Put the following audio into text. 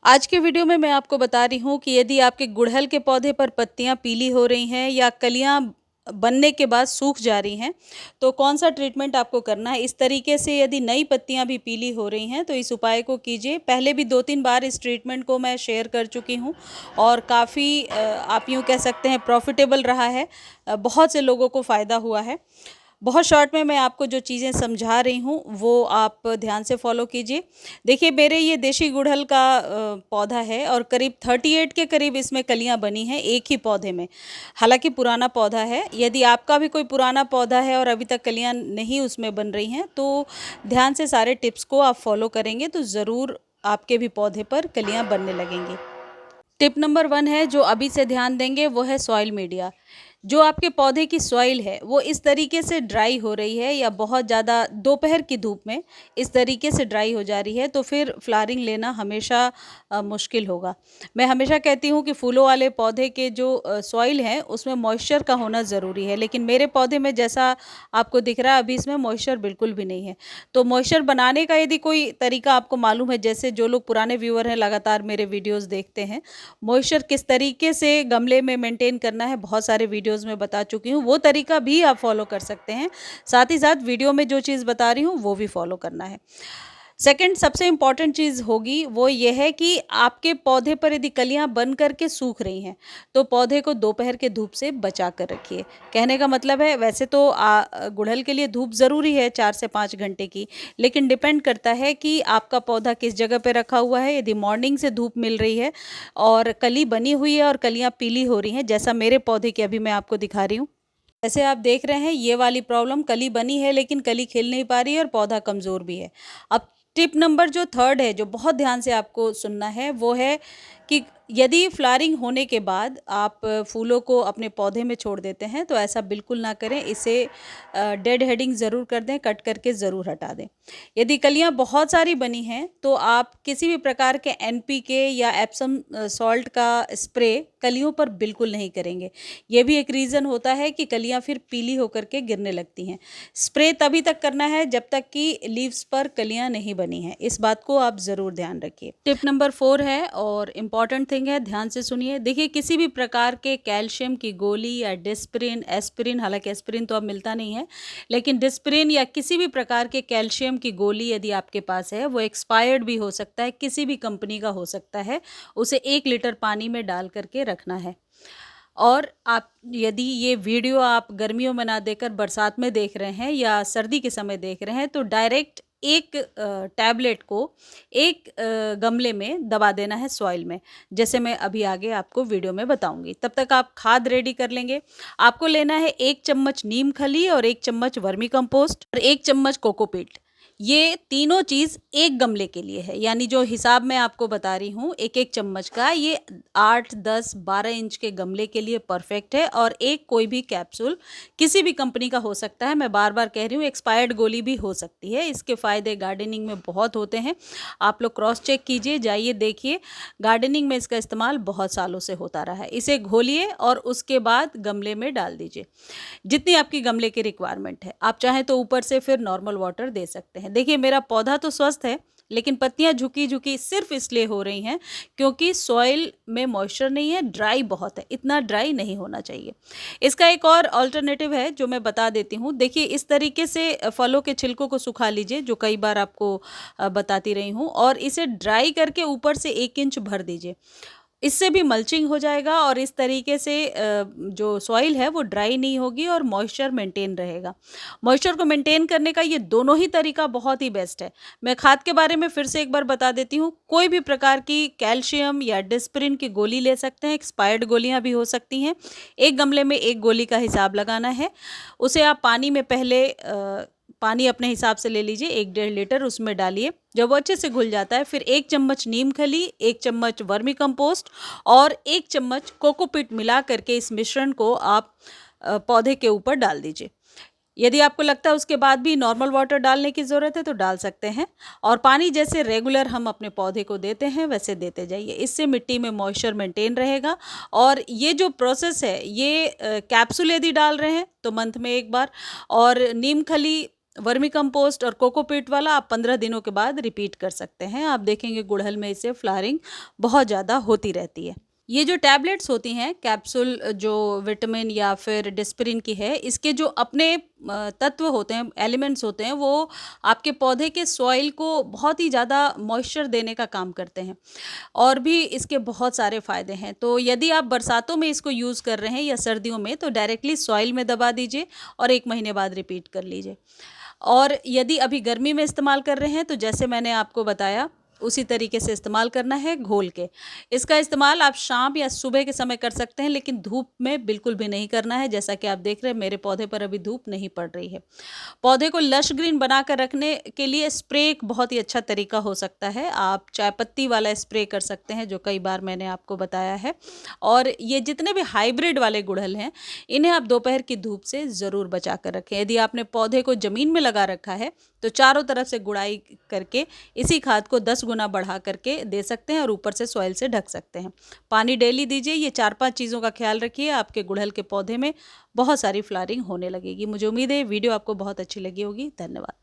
आज के वीडियो में मैं आपको बता रही हूँ कि यदि आपके गुड़हल के पौधे पर पत्तियाँ पीली हो रही हैं या कलियाँ बनने के बाद सूख जा रही हैं, तो कौन सा ट्रीटमेंट आपको करना है। इस तरीके से यदि नई पत्तियाँ भी पीली हो रही हैं तो इस उपाय को कीजिए। पहले भी 2-3 बार इस ट्रीटमेंट को मैं शेयर कर चुकी हूँ और काफ़ी आप यूँ कह सकते हैं प्रॉफिटेबल रहा है। बहुत से लोगों को फ़ायदा हुआ है। बहुत शॉर्ट में मैं आपको जो चीज़ें समझा रही हूँ वो आप ध्यान से फॉलो कीजिए। देखिए, मेरे ये देशी गुड़हल का पौधा है और करीब 38 के करीब इसमें कलियाँ बनी हैं एक ही पौधे में। हालांकि पुराना पौधा है। यदि आपका भी कोई पुराना पौधा है और अभी तक कलियाँ नहीं उसमें बन रही हैं तो ध्यान से सारे टिप्स को आप फॉलो करेंगे तो ज़रूर आपके भी पौधे पर कलियाँ बनने लगेंगी। टिप नंबर 1 है जो अभी से ध्यान देंगे वो है सॉइल मीडिया। जो आपके पौधे की सॉइल है वो इस तरीके से ड्राई हो रही है या बहुत ज़्यादा दोपहर की धूप में इस तरीके से ड्राई हो जा रही है तो फिर फ्लावरिंग लेना हमेशा मुश्किल होगा। मैं हमेशा कहती हूँ कि फूलों वाले पौधे के जो सॉइल है उसमें मॉइस्चर का होना ज़रूरी है, लेकिन मेरे पौधे में जैसा आपको दिख रहा है अभी इसमें मॉइस्चर बिल्कुल भी नहीं है। तो मॉइस्चर बनाने का यदि कोई तरीका आपको मालूम है, जैसे जो लोग पुराने व्यूअर हैं लगातार मेरे वीडियोज़ देखते हैं, मॉइस्चर किस तरीके से गमले में मेंटेन करना है बहुत सारे वीडियोज़ में बता चुकी हूँ, वो तरीका भी आप फॉलो कर सकते हैं। साथ ही साथ वीडियो में जो चीज़ बता रही हूँ वो भी फॉलो करना है। सेकंड सबसे इम्पॉर्टेंट चीज़ होगी वो ये है कि आपके पौधे पर यदि कलियां बन करके सूख रही हैं तो पौधे को दोपहर के धूप से बचा कर रखिए। कहने का मतलब है, वैसे तो गुड़हल के लिए धूप ज़रूरी है 4 से 5 घंटे की, लेकिन डिपेंड करता है कि आपका पौधा किस जगह पे रखा हुआ है। यदि मॉर्निंग से धूप मिल रही है और कली बनी हुई है और कलियां पीली हो रही हैं, जैसा मेरे पौधे की अभी मैं आपको दिखा रही हूँ, जैसे आप देख रहे हैं ये वाली प्रॉब्लम, कली बनी है लेकिन कली खिल नहीं पा रही है और पौधा कमज़ोर भी है। अब टिप नंबर जो थर्ड है जो बहुत ध्यान से आपको सुनना है वो है कि यदि फ्लावरिंग होने के बाद आप फूलों को अपने पौधे में छोड़ देते हैं तो ऐसा बिल्कुल ना करें। इसे डेड हेडिंग ज़रूर कर दें, कट करके ज़रूर हटा दें। यदि कलियां बहुत सारी बनी हैं तो आप किसी भी प्रकार के एनपीके या एप्सम सॉल्ट का स्प्रे कलियों पर बिल्कुल नहीं करेंगे। ये भी एक रीज़न होता है कि कलियां फिर पीली होकर के गिरने लगती हैं। स्प्रे तभी तक करना है जब तक कि लीव्स पर कलियां नहीं बनी हैं। इस बात को आप ज़रूर ध्यान रखिए। टिप नंबर 4 है और इम्पॉर्टेंट थिंग है, ध्यान से सुनिए। देखिए, किसी भी प्रकार के कैल्शियम की गोली या डिस्प्रिन, एस्पिरिन, हालांकि एस्पिरिन तो अब मिलता नहीं है, लेकिन डिस्प्रिन या किसी भी प्रकार के कैल्शियम की गोली यदि आपके पास है वो एक्सपायर्ड भी हो सकता है, किसी भी कंपनी का हो सकता है। उसे 1 लीटर पानी में डाल करके रखना है। और आप यदि ये वीडियो आप गर्मियों में ना देखकर बरसात में देख रहे हैं या सर्दी के समय देख रहे हैं तो डायरेक्ट एक टैबलेट को एक गमले में दबा देना है सॉइल में, जैसे मैं अभी आगे आपको वीडियो में बताऊंगी। तब तक आप खाद रेडी कर लेंगे। आपको लेना है 1 चम्मच नीम खली और 1 चम्मच वर्मी कंपोस्ट और 1 चम्मच कोकोपीट। ये तीनों चीज़ एक गमले के लिए है, यानी जो हिसाब मैं आपको बता रही हूँ एक एक चम्मच का, ये 8, 10, 12 इंच के गमले के लिए परफेक्ट है। और एक कोई भी कैप्सूल किसी भी कंपनी का हो सकता है, मैं बार बार कह रही हूँ, एक्सपायर्ड गोली भी हो सकती है। इसके फ़ायदे गार्डनिंग में बहुत होते हैं। आप लोग क्रॉस चेक कीजिए, जाइए देखिए, गार्डनिंग में इसका इस्तेमाल बहुत सालों से होता रहा है। इसे घोलिए और उसके बाद गमले में डाल दीजिए जितनी आपकी गमले की रिक्वायरमेंट है। आप चाहें तो ऊपर से फिर नॉर्मल वाटर दे सकते हैं। देखिए, मेरा पौधा तो स्वस्थ है लेकिन पत्तियां झुकी झुकी सिर्फ इसलिए हो रही हैं क्योंकि सॉइल में मॉइस्चर नहीं है, ड्राई बहुत है। इतना ड्राई नहीं होना चाहिए। इसका एक और अल्टरनेटिव है जो मैं बता देती हूँ। देखिए, इस तरीके से फलों के छिलकों को सुखा लीजिए, जो कई बार आपको बताती रही हूँ, और इसे ड्राई करके ऊपर से 1 इंच भर दीजिए। इससे भी मल्चिंग हो जाएगा और इस तरीके से जो सॉइल है वो ड्राई नहीं होगी और मॉइस्चर मेंटेन रहेगा। मॉइस्चर को मेंटेन करने का ये दोनों ही तरीका बहुत ही बेस्ट है। मैं खाद के बारे में फिर से एक बार बता देती हूँ। कोई भी प्रकार की कैल्शियम या डिस्प्रिन की गोली ले सकते हैं, एक्सपायर्ड गोलियां भी हो सकती हैं। एक गमले में एक गोली का हिसाब लगाना है। उसे आप पानी में पहले पानी अपने हिसाब से ले लीजिए, 1-1.5 लीटर उसमें डालिए। जब वो अच्छे से घुल जाता है फिर 1 चम्मच नीम खली, 1 चम्मच वर्मी कंपोस्ट और 1 चम्मच कोकोपीट मिला करके इस मिश्रण को आप पौधे के ऊपर डाल दीजिए। यदि आपको लगता है उसके बाद भी नॉर्मल वाटर डालने की ज़रूरत है तो डाल सकते हैं। और पानी जैसे रेगुलर हम अपने पौधे को देते हैं वैसे देते जाइए। इससे मिट्टी में मॉइस्चर मेंटेन रहेगा। और ये जो प्रोसेस है, ये कैप्सूल यदि डाल रहे हैं तो मंथ में 1 बार, और नीम खली वर्मी कंपोस्ट और कोकोपीट वाला आप 15 दिनों के बाद रिपीट कर सकते हैं। आप देखेंगे गुड़हल में इससे फ्लावरिंग बहुत ज़्यादा होती रहती है। ये जो टैबलेट्स होती हैं कैप्सूल, जो विटामिन या फिर डिस्परिन की है, इसके जो अपने तत्व होते हैं, एलिमेंट्स होते हैं, वो आपके पौधे के सॉइल को बहुत ही ज़्यादा मॉइस्चर देने का काम करते हैं और भी इसके बहुत सारे फ़ायदे हैं। तो यदि आप बरसातों में इसको यूज़ कर रहे हैं या सर्दियों में, तो डायरेक्टली सॉइल में दबा दीजिए और 1 महीने बाद रिपीट कर लीजिए। और यदि अभी गर्मी में इस्तेमाल कर रहे हैं तो जैसे मैंने आपको बताया उसी तरीके से इस्तेमाल करना है घोल के। इसका इस्तेमाल आप शाम या सुबह के समय कर सकते हैं, लेकिन धूप में बिल्कुल भी नहीं करना है। जैसा कि आप देख रहे हैं मेरे पौधे पर अभी धूप नहीं पड़ रही है। पौधे को लश ग्रीन बनाकर रखने के लिए स्प्रे एक बहुत ही अच्छा तरीका हो सकता है। आप चाय पत्ती वाला स्प्रे कर सकते हैं, जो कई बार मैंने आपको बताया है। और ये जितने भी हाइब्रिड वाले गुड़हल हैं, इन्हें आप दोपहर की धूप से ज़रूर बचा कर रखें। यदि आपने पौधे को ज़मीन में लगा रखा है तो चारों तरफ से गुड़ाई करके इसी खाद को 10 गुना बढ़ा करके दे सकते हैं और ऊपर से सॉइल से ढक सकते हैं। पानी डेली दीजिए। ये 4-5 चीज़ों का ख्याल रखिए, आपके गुड़हल के पौधे में बहुत सारी फ्लावरिंग होने लगेगी। मुझे उम्मीद है वीडियो आपको बहुत अच्छी लगी होगी। धन्यवाद।